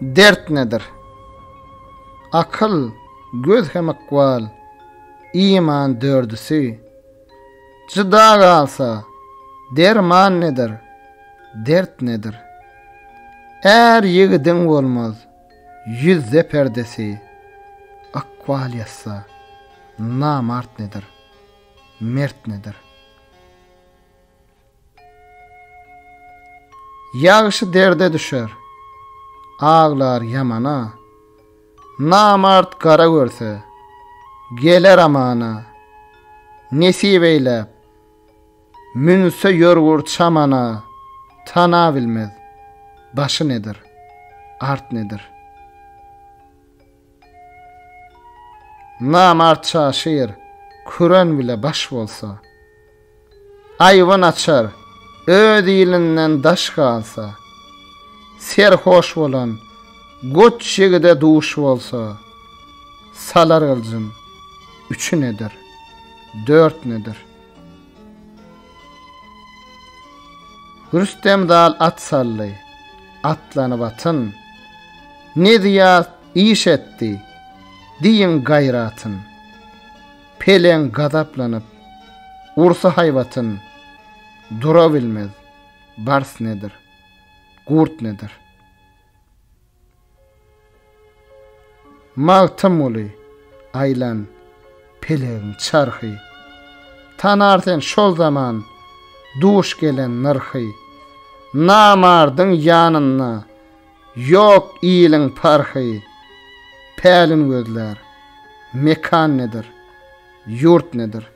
Dert nedir? Akıl, göz hem akval, iman dördüsü. Cıda kalsa, derman nedir? Dert nedir? Er yigidin olmaz, yüzde perdesi. Akval yassa, namart nedir? Mert nedir? Yağışı derde düşer, ağlar yamana. Namart kara görse, geler amana. Nesip eylep, münse yorgur çamana. Tana bilmez, başı nedir, art nedir? Namart çaşır, Kur'an bile baş bolsa. Ayvan açar, öd ilinden daş kalsa. Serhoş bolan, goç şegide duş bolsa. Salar ılcın, üçü nedir, dört nedir? Rüstem dal at sallı, atlanıp atın. Ne diya iş etti, diyin gayratın. Pelen gadaplanıp, ursa hayvatın. Dura bilmez, bars nedir, gurt nedir? Mağtım olu, aylan, pelen çarxı. Tanarten şol zaman, duş gelen nırxı. Namardın yanına, yok iyilin parxı. Pelin gözler, mekan nedir, yurt nedir?